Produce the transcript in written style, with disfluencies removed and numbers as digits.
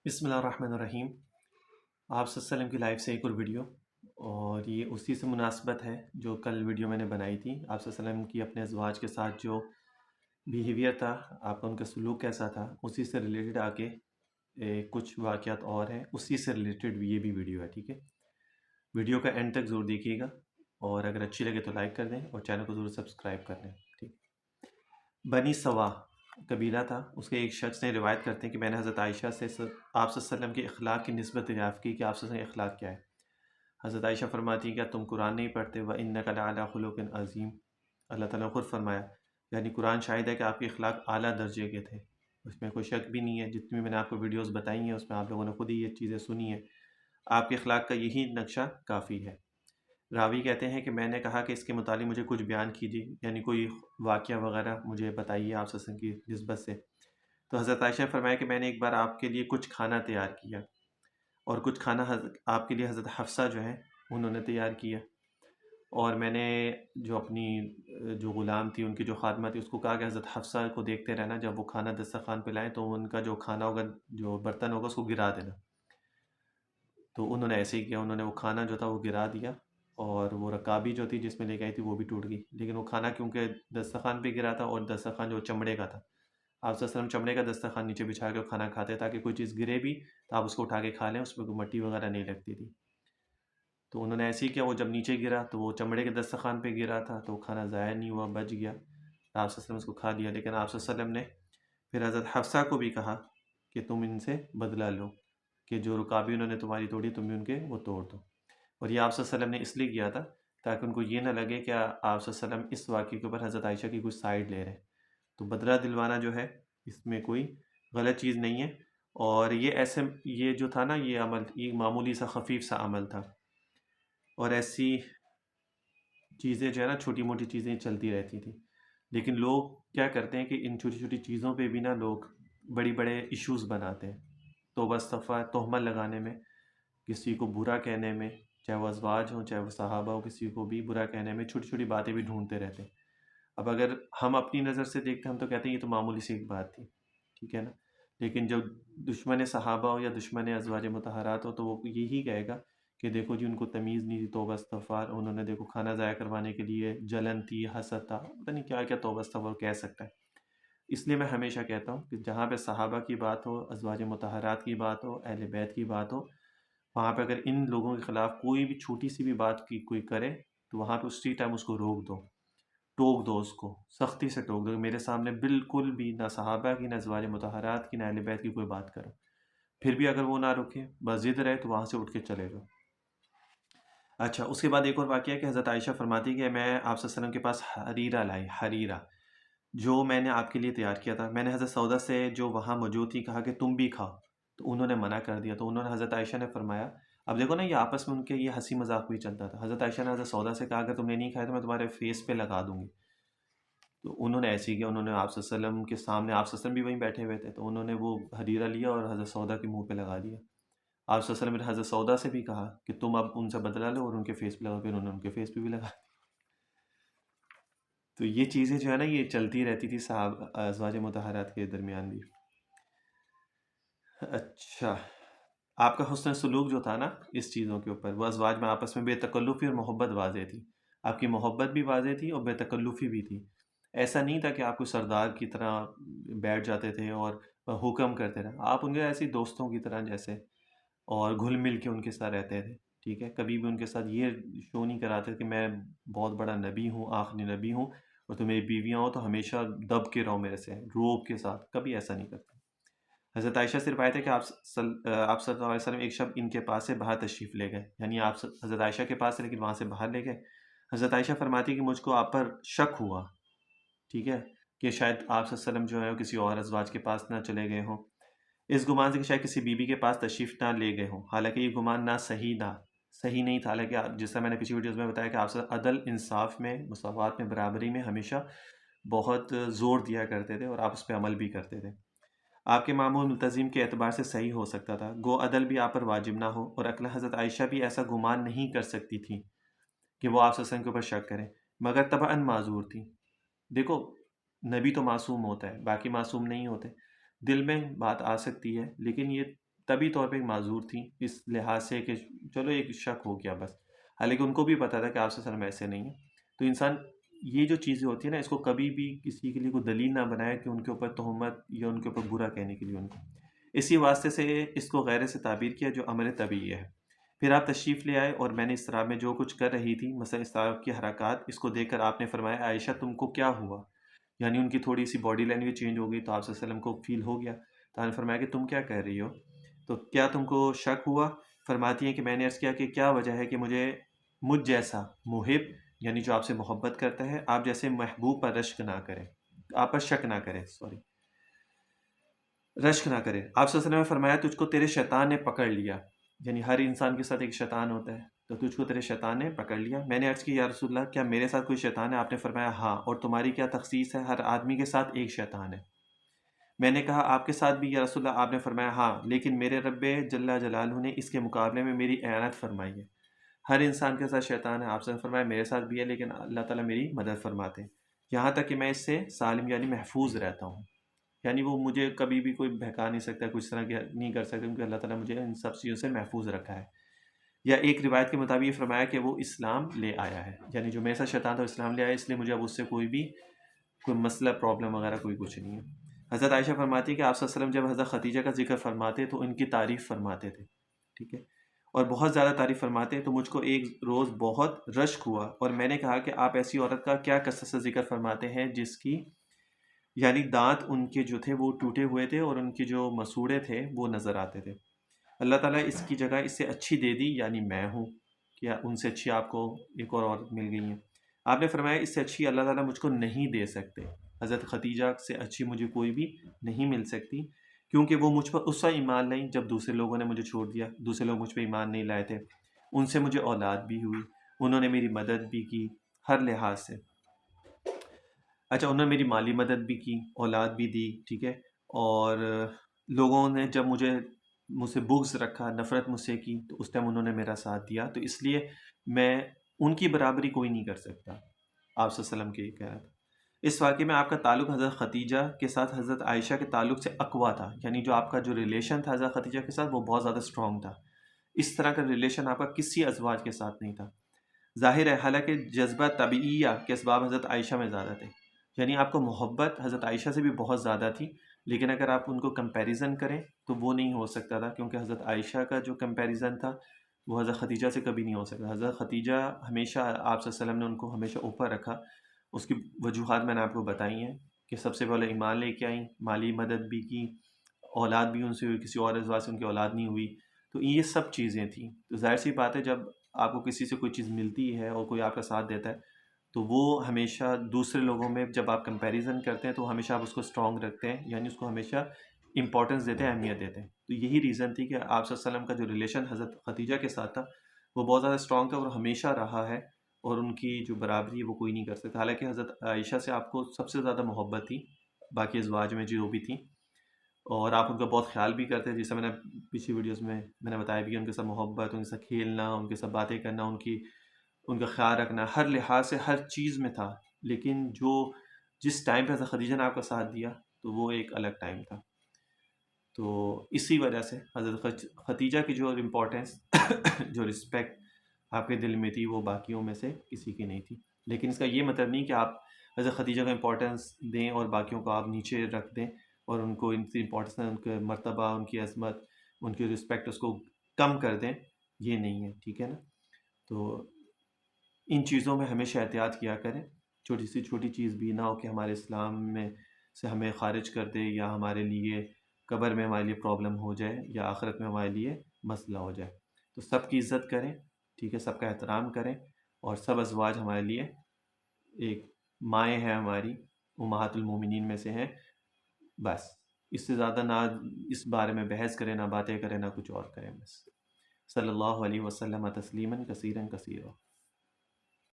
بسم اللہ الرحمن الرحیم۔ آپ صلی اللہ علیہ وسلم کی لائف سے ایک اور ویڈیو، اور یہ اسی سے مناسبت ہے جو کل ویڈیو میں نے بنائی تھی۔ آپ صلی اللہ علیہ وسلم کی اپنے ازواج کے ساتھ جو بیہیویئر تھا، آپ کا ان کا سلوک کیسا تھا، اسی سے ریلیٹڈ آگے کچھ واقعات اور ہیں، اسی سے ریلیٹڈ یہ بھی ویڈیو ہے، ٹھیک ہے۔ ویڈیو کا اینڈ تک ضرور دیکھیے گا، اور اگر اچھی لگے تو لائک کر دیں اور چینل کو ضرور سبسکرائب کر لیں، ٹھیک۔ بنی سوا قبیلہ تھا، اس کے ایک شخص نے روایت کرتے ہیں کہ میں نے حضرت عائشہ سے آپ صلی اللہ علیہ وسلم کے اخلاق کی نسبت دریافت کی کہ آپ صلی اللہ علیہ وسلم کے اخلاق کیا ہے۔ حضرت عائشہ فرماتی ہیں کیا تم قرآن نہیں پڑھتے؟ وَإِنَّكَ لَعَلَىٰ خُلُقٍ عَظِيمٍ۔ اللہ تعالیٰ نے خود فرمایا، یعنی قرآن شاہد ہے کہ آپ کے اخلاق اعلیٰ درجے کے تھے، اس میں کوئی شک بھی نہیں ہے۔ جتنی بھی میں نے آپ کو ویڈیوز بتائی ہیں اس میں آپ لوگوں نے خود ہی یہ چیزیں سنی ہیں، آپ کے اخلاق کا یہی نقشہ کافی ہے۔ راوی کہتے ہیں کہ میں نے کہا کہ اس کے متعلق مجھے کچھ بیان کیجیے، یعنی کوئی واقعہ وغیرہ مجھے بتائیے آپ صلی اللہ علیہ وسلم کی نسبت سے۔ تو حضرت عائشہ نے فرمایا کہ میں نے ایک بار آپ کے لیے کچھ کھانا تیار کیا، اور کچھ کھانا آپ کے لیے حضرت حفصہ جو ہیں انہوں نے تیار کیا، اور میں نے جو اپنی جو غلام تھی، ان کی جو خادمہ تھی، اس کو کہا کہ حضرت حفصہ کو دیکھتے رہنا، جب وہ کھانا دسترخوان پہ لائیں تو ان کا جو کھانا ہوگا، جو برتن ہوگا، اس کو گرا دینا۔ تو انہوں نے ایسے ہی کیا، انہوں نے وہ کھانا جو تھا وہ گرا دیا، اور وہ رکابی جو تھی جس میں لے گئی تھی وہ بھی ٹوٹ گئی، لیکن وہ کھانا کیونکہ دسترخوان پہ گرا تھا، اور دسترخوان جو چمڑے کا تھا، آپ صلی اللہ علیہ وسلم چمڑے کا دسترخوان نیچے بچھا کے کھانا کھاتے تاکہ کوئی چیز گرے بھی تو آپ اس کو اٹھا کے کھا لیں، اس میں کوئی مٹی وغیرہ نہیں لگتی تھی۔ تو انہوں نے ایسے ہی کیا، وہ جب نیچے گرا تو وہ چمڑے کے دسترخوان پہ گرا تھا، تو وہ کھانا ضائع نہیں ہوا، بچ گیا، آپ صلی اللہ علیہ وسلم اس کو کھا لیا۔ لیکن آپ صلی اللہ علیہ وسلم نے پھر حضرت حفصہ کو بھی کہا کہ تم ان سے بدلہ لو، کہ جو رکابی انہوں نے تمہاری توڑی تم بھی ان کے وہ توڑ دو۔ اور یہ آپ صلی اللہ علیہ وسلم نے اس لیے کیا تھا تاکہ ان کو یہ نہ لگے کہ آپ صلی اللہ علیہ وسلم اس واقعے کے اوپر حضرت عائشہ کی کوئی سائڈ لے رہے ہیں۔ تو بدلہ دلوانا جو ہے اس میں کوئی غلط چیز نہیں ہے، اور یہ جو تھا نا، یہ عمل یہ معمولی سا خفیف سا عمل تھا، اور ایسی چیزیں جو ہے نا، چھوٹی موٹی چیزیں چلتی رہتی تھیں، لیکن لوگ کیا کرتے ہیں کہ ان چھوٹی چھوٹی چیزوں پہ بھی نا لوگ بڑی بڑے ایشوز بناتے ہیں، توبہ استغفار، تہمت لگانے میں، کسی کو برا کہنے میں، چاہے وہ ازواج ہوں چاہے وہ صحابہ ہوں، کسی کو بھی برا کہنے میں چھوٹی چھوٹی باتیں بھی ڈھونڈتے رہتے ہیں۔ اب اگر ہم اپنی نظر سے دیکھتے ہیں ہم تو کہتے ہیں یہ تو معمولی سی ایک بات تھی، ٹھیک ہے نا، لیکن جب دشمن صحابہ ہو یا دشمن ازواج مطہرات ہو تو وہ یہی کہے گا کہ دیکھو جی ان کو تمیز نہیں تھی، توبہ استغفار، انہوں نے دیکھو کھانا ضائع کروانے کے لیے جلن تھی، حسد تھا، پتہ نہیں کیا کیا توبہ استغفار کہہ سکتا ہے۔ اس لیے میں ہمیشہ کہتا ہوں کہ جہاں پہ صحابہ کی بات ہو، ازواج مطہرات کی بات ہو، اہل بیت کی بات ہو، وہاں پہ اگر ان لوگوں کے خلاف کوئی بھی چھوٹی سی بھی بات کی کوئی کرے تو وہاں پہ اسی ٹائم اس کو روک دو، ٹوک دو، اس کو سختی سے ٹوک دو کہ میرے سامنے بالکل بھی نہ صحابہ کی، نہ ازواج مطہرات کی، نہ اہل بیت کی کوئی بات کرو۔ پھر بھی اگر وہ نہ رکے، بس ضد رہے، تو وہاں سے اٹھ کے چلے جاؤ۔ اچھا، اس کے بعد ایک اور واقعہ ہے کہ حضرت عائشہ فرماتی کہ میں آپ صلی اللہ علیہ وسلم کے پاس حریرہ لائی، حریرہ جو میں نے آپ کے لیے تیار کیا تھا۔ میں نے حضرت سودا سے جو وہاں موجود تھی کہا کہ تم بھی کھاؤ، تو انہوں نے منع کر دیا، تو انہوں نے حضرت عائشہ نے فرمایا، اب دیکھو نا، یہ آپس میں ان کے یہ ہنسی مذاق بھی چلتا تھا۔ حضرت عائشہ نے حضرت سودا سے کہا کہ تم نے نہیں کھایا تو میں تمہارے فیس پہ لگا دوں گی، تو انہوں نے ایسے ہی کیا، انہوں نے آپ صلی اللہ علیہ وسلم کے سامنے، آپ صلی اللہ علیہ وسلم بھی وہیں بیٹھے ہوئے تھے، تو انہوں نے وہ حریرہ لیا اور حضرت سودا کے منہ پہ لگا دیا۔ آپ صلی اللہ علیہ وسلم نے حضرت سودا سے بھی کہا کہ تم اب ان سے بدلہ لو اور ان کے فیس پہ لگاؤ، پھر انہوں نے ان کے فیس پہ بھی لگا۔ تو یہ چیزیں جو ہے نا یہ چلتی رہتی تھی صحابہ ازواج مطہرات کے درمیان بھی۔ اچھا، آپ کا حسن سلوک جو تھا نا اس چیزوں کے اوپر، وہ ازواج میں آپس میں بے تکلفی اور محبت واضح تھی، آپ کی محبت بھی واضح تھی اور بے تکلفی بھی تھی۔ ایسا نہیں تھا کہ آپ کو سردار کی طرح بیٹھ جاتے تھے اور حکم کرتے رہے، آپ ان کے ایسی دوستوں کی طرح جیسے، اور گھل مل کے ان کے ساتھ رہتے تھے، ٹھیک ہے۔ کبھی بھی ان کے ساتھ یہ شو نہیں کراتے کہ میں بہت بڑا نبی ہوں، آخری نبی ہوں، اور تو میری بیویاں ہوں تو ہمیشہ دب کے رہو میرے سے، روب کے ساتھ، کبھی ایسا نہیں کرتے۔ حضرت عائشہ سے روایت ہے کہ آپ صلی اللہ علیہ وسلم ایک شب ان کے پاس سے باہر تشریف لے گئے، یعنی آپ حضرت عائشہ کے پاس سے، لیکن وہاں سے باہر لے گئے۔ حضرت عائشہ فرماتی کہ مجھ کو آپ پر شک ہوا، ٹھیک ہے، کہ شاید آپ صلی اللہ علیہ وسلم جو ہے کسی اور ازواج کے پاس نہ چلے گئے ہوں، اس گمان سے کہ شاید کسی بیوی کے پاس تشریف نہ لے گئے ہوں، حالانکہ یہ گمان صحیح نہیں تھا، حالانکہ جس طرح میں نے پچھلی ویڈیوز میں بتایا کہ آپ عدل، انصاف میں، مساوات میں، برابری میں ہمیشہ بہت زور دیا کرتے تھے، اور آپ اس پہ عمل بھی کرتے تھے۔ آپ کے معمول ملتزم کے اعتبار سے صحیح ہو سکتا تھا، گو عدل بھی آپ پر واجب نہ ہو، اور عقل حضرت عائشہ بھی ایسا گمان نہیں کر سکتی تھی کہ وہ آپ صلی اللہ علیہ وسلم کے اوپر شک کریں، مگر طبعاً معذور تھی۔ دیکھو، نبی تو معصوم ہوتا ہے، باقی معصوم نہیں ہوتے، دل میں بات آ سکتی ہے، لیکن یہ طبی طور پہ ایک معذور تھیں اس لحاظ سے کہ چلو ایک شک ہو گیا بس، حالانکہ ان کو بھی پتہ تھا کہ آپ صلی اللہ علیہ وسلم ایسے نہیں ہیں۔ تو انسان یہ جو چیزیں ہوتی ہیں نا، اس کو کبھی بھی کسی کے لیے کوئی دلیل نہ بنائے کہ ان کے اوپر تہمت یا ان کے اوپر برا کہنے کے لیے ان کو، اسی واسطے سے اس کو غیر سے تعبیر کیا جو عمل طبیعی ہے۔ پھر آپ تشریف لے آئے اور میں نے اس طرح میں جو کچھ کر رہی تھی، مثلا اس طرح کی حرکات، اس کو دیکھ کر آپ نے فرمایا عائشہ تم کو کیا ہوا؟ یعنی ان کی تھوڑی سی باڈی لینگویج چینج ہو گئی، تو آپ صلی اللہ علیہ وسلم کو فیل ہو گیا، تو آپ نے فرمایا کہ تم کیا کہہ رہی ہو؟ تو کیا تم کو شک ہوا؟ فرماتی ہیں کہ میں نے عرض کیا کہ کیا وجہ ہے کہ مجھ جیسا محب، یعنی جو آپ سے محبت کرتا ہے، آپ جیسے محبوب پر رشک نہ کرے، آپ پر شک نہ کرے، رشک نہ کرے۔ آپ صلی اللہ علیہ وسلم نے فرمایا تجھ کو تیرے شیطان نے پکڑ لیا، یعنی ہر انسان کے ساتھ ایک شیطان ہوتا ہے، تو تجھ کو تیرے شیطان نے پکڑ لیا۔ میں نے عرض کی یا رسول اللہ کیا میرے ساتھ کوئی شیطان ہے؟ آپ نے فرمایا ہاں، اور تمہاری کیا تخصیص ہے؟ ہر آدمی کے ساتھ ایک شیطان ہے۔ میں نے کہا آپ کے ساتھ بھی یا رسول اللہ؟ آپ نے فرمایا ہاں، لیکن میرے رب جل جلالہ نے اس کے مقابلے میں میری اعانت فرمائی ہے۔ ہر انسان کے ساتھ شیطان ہے، آپ سے فرمایا میرے ساتھ بھی ہے، لیکن اللہ تعالیٰ میری مدد فرماتے ہیں، یہاں تک کہ میں اس سے سالم یعنی محفوظ رہتا ہوں، یعنی وہ مجھے کبھی بھی کوئی بہکا نہیں سکتا، کچھ طرح کی نہیں کر سکتا، کیونکہ اللہ تعالیٰ مجھے ان سب چیزوں سے محفوظ رکھا ہے۔ یا ایک روایت کے مطابق یہ فرمایا کہ وہ اسلام لے آیا ہے، یعنی جو میرے ساتھ شیطان تھا وہ اسلام لے آیا، اس لیے مجھے اب اس سے کوئی مسئلہ پرابلم وغیرہ کوئی کچھ نہیں ہے۔ حضرت عائشہ فرماتی ہے کہ آپ صلی اللہ علیہ وسلم جب حضرت خدیجہ کا ذکر فرماتے تو ان کی تعریف فرماتے تھے، ٹھیک ہے، اور بہت زیادہ تعریف فرماتے، تو مجھ کو ایک روز بہت رشک ہوا اور میں نے کہا کہ آپ ایسی عورت کا کیا کثرت سے ذکر فرماتے ہیں جس کی یعنی دانت ان کے جو تھے وہ ٹوٹے ہوئے تھے اور ان کے جو مسوڑے تھے وہ نظر آتے تھے۔ اللہ تعالیٰ اس کی جگہ اس سے اچھی دے دی، یعنی میں ہوں، کیا ان سے اچھی آپ کو ایک اور عورت مل گئی ہیں؟ آپ نے فرمایا اس سے اچھی اللہ تعالیٰ مجھ کو نہیں دے سکتے، حضرت خدیجہ سے اچھی مجھے کوئی بھی نہیں مل سکتی، کیونکہ وہ مجھ پر اس وقت ایمان لائیں جب دوسرے لوگوں نے مجھے چھوڑ دیا، دوسرے لوگ مجھ پہ ایمان نہیں لائے تھے، ان سے مجھے اولاد بھی ہوئی، انہوں نے میری مدد بھی کی ہر لحاظ سے، اچھا انہوں نے میری مالی مدد بھی کی، اولاد بھی دی، ٹھیک ہے، اور لوگوں نے جب مجھ سے بغض رکھا، نفرت مجھ سے کی، تو اس ٹائم انہوں نے میرا ساتھ دیا، تو اس لیے میں ان کی برابری کوئی نہیں کر سکتا۔ آپ صلی اللہ علیہ وسلم کے یہ کہہ رہا تھا۔ اس واقعے میں آپ کا تعلق حضرت خدیجہ کے ساتھ حضرت عائشہ کے تعلق سے اقویٰ تھا، یعنی جو آپ کا جو ریلیشن تھا حضرت خدیجہ کے ساتھ وہ بہت زیادہ اسٹرانگ تھا، اس طرح کا ریلیشن آپ کا کسی ازواج کے ساتھ نہیں تھا۔ ظاہر ہے حالانکہ جذبہ طبعیہ کے اسباب حضرت عائشہ میں زیادہ تھے، یعنی آپ کو محبت حضرت عائشہ سے بھی بہت زیادہ تھی، لیکن اگر آپ ان کو کمپیریزن کریں تو وہ نہیں ہو سکتا تھا، کیونکہ حضرت عائشہ کا جو کمپیریزن تھا وہ حضرت خدیجہ سے کبھی نہیں ہو سکتا۔ حضرت خدیجہ ہمیشہ آپ صلی اللہ علیہ وسلم نے ان کو ہمیشہ اوپر رکھا، اس کی وجوہات میں نے آپ کو بتائی ہیں کہ سب سے پہلے ایمان لے کے آئیں، مالی مدد بھی کی، اولاد بھی ان سے ہوئی، کسی اور ازواج سے ان کی اولاد نہیں ہوئی، تو یہ سب چیزیں تھیں۔ تو ظاہر سی بات ہے جب آپ کو کسی سے کوئی چیز ملتی ہے اور کوئی آپ کا ساتھ دیتا ہے تو وہ ہمیشہ دوسرے لوگوں میں جب آپ کمپیریزن کرتے ہیں تو ہمیشہ آپ اس کو اسٹرانگ رکھتے ہیں، یعنی اس کو ہمیشہ امپورٹنس دیتے ہیں، اہمیت دیتے ہیں۔ تو یہی ریزن تھی کہ آپ صلی اللہ علیہ وسلم کا جو ریلیشن حضرت خدیجہ کے ساتھ تھا وہ بہت زیادہ اسٹرانگ تھا اور ہمیشہ رہا ہے، اور ان کی جو برابری ہے وہ کوئی نہیں کر سکتا۔ حالانکہ حضرت عائشہ سے آپ کو سب سے زیادہ محبت تھی باقی ازواج میں جو بھی تھیں، اور آپ ان کا بہت خیال بھی کرتے ہیں، جیسے میں نے پچھلی ویڈیوز میں نے بتایا بھی کہ ان کے ساتھ محبت، ان کے ساتھ کھیلنا، ان کے ساتھ باتیں کرنا، ان کا خیال رکھنا ہر لحاظ سے ہر چیز میں تھا، لیکن جس ٹائم پہ حضرت خدیجہ نے آپ کا ساتھ دیا تو وہ ایک الگ ٹائم تھا۔ تو اسی وجہ سے حضرت خدیجہ کی جو امپورٹنس جو رسپیکٹ آپ کے دل میں تھی وہ باقیوں میں سے کسی کی نہیں تھی، لیکن اس کا یہ مطلب نہیں کہ آپ حضرت خدیجہ کا امپورٹنس دیں اور باقیوں کو آپ نیچے رکھ دیں اور ان کو ان کی امپورٹنس، ان کے مرتبہ، ان کی عظمت، ان کی رسپیکٹ اس کو کم کر دیں، یہ نہیں ہے، ٹھیک ہے نا؟ تو ان چیزوں میں ہمیشہ احتیاط کیا کریں، چھوٹی سی چھوٹی چیز بھی نہ ہو کہ ہمارے اسلام میں سے ہمیں خارج کر دے، یا ہمارے لیے قبر میں ہمارے لیے پرابلم ہو جائے، یا آخرت میں ہمارے لیے مسئلہ ہو جائے۔ تو سب کی عزت کریں، ٹھیک ہے، سب کا احترام کریں، اور سب ازواج ہمارے لیے ایک مائیں ہیں، ہماری امہات المومنین میں سے ہیں، بس اس سے زیادہ نہ اس بارے میں بحث کریں، نہ باتیں کریں، نہ کچھ اور کریں، بس۔ صلی اللہ علیہ وسلم تسلیما کثیرا کثیرا۔